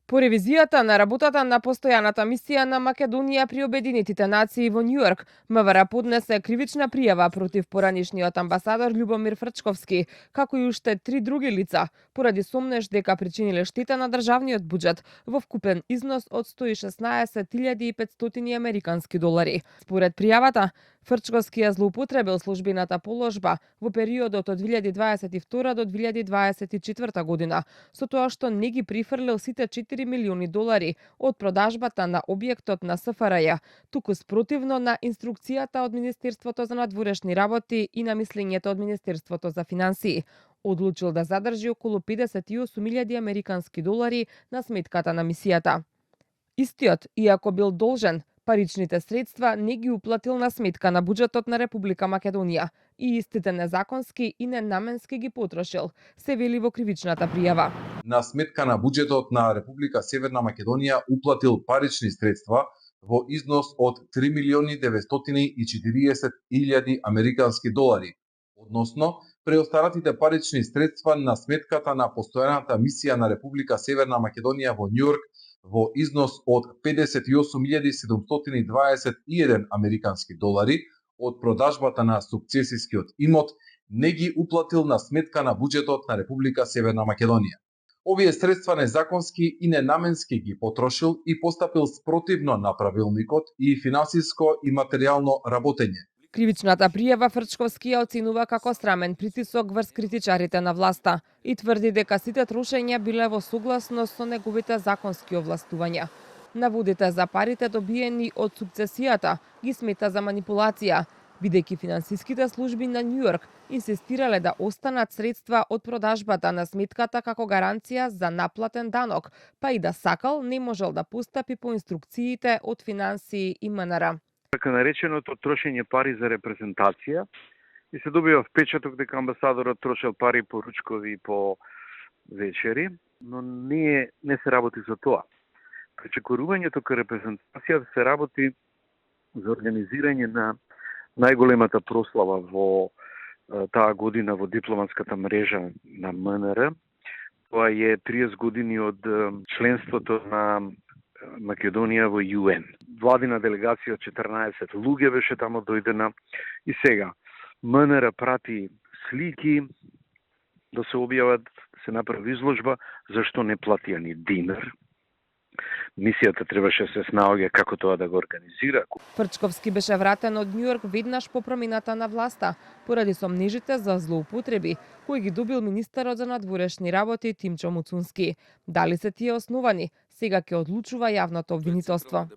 По ревизијата на работата на постојаната мисија на Македонија при Обединетите нации во Њујорк, МВР поднесе кривична пријава против поранишниот амбасадор Љубомир Фрчковски, како и уште 3 други лица, поради сомнеж дека причиниле штета на државниот буџет во вкупен износ од 116.500 американски долари. Според пријавата, Фрчковски ја злоупотребил службената положба во периодот од 2022 до 2024 година, со тоа што не ги прифрлил сите 4 милиони долари од продажбата на објектот на СФРЈ, туку спротивно на инструкцијата од Министерството за надворешни работи и на мислењето од Министерството за финансии. Одлучил да задржи околу 58.000 американски долари на сметката на мисијата. Истиот, иако бил должен, паричните средства не ги уплатил на сметка на буџетот на Република Македонија и истите незаконски и ненаменски ги потрошил, се вели во кривичната пријава. На сметка на буџетот на Република Северна Македонија уплатил парични средства во износ од 3.940.000 американски долари, односно преостаратите парични средства на сметката на постојаната мисија на Република Северна Македонија во Њујорк во износ од 58.721 американски долари од продажбата на сукцесискиот имот не ги уплатил на сметка на буџетот на Република Северна Македонија. Овие средства незаконски и ненаменски ги потрошил и постапил спротивно на правилникот и финансиско и материјално работење. Кривичната пријава Фрчковски ја оценува како срамен притисок врз критичарите на власта и тврди дека сите трошења биле во согласност со неговите законски овластувања. Наводите за парите добиени од сукцесијата ги смета за манипулација, бидејќи финансиските служби на Њујорк инсистирале да останат средства од продажбата на сметката како гаранција за наплатен данок, па и да сакал не можел да постапи по инструкциите од финансии и МНР. Така нареченото трошење пари за репрезентација и се добива впечаток дека амбасадорот трошел пари по ручкови и по вечери, но не се работи за тоа. Пречекорувањето кај репрезентација се работи за организирање на најголемата прослава во таа година во дипломатската мрежа на МНР. Тоа е 30 години од членството на Македонија во ЮН. Владина делегација од 14 луѓе беше тамо дојдена и сега МНР прати слики да се објават, да се направи изложба, зашто не платија ни динар. Мисијата требаше да се снаоѓа како тоа да го организира. Фрчковски беше вратен од Њујорк веднаш по промената на власта, поради сомнежите за злоупотреби кои ги добил министерот за надворешни работи Тимчо Муцунски. Дали се тие основани, сега ќе одлучува јавното обвинителство.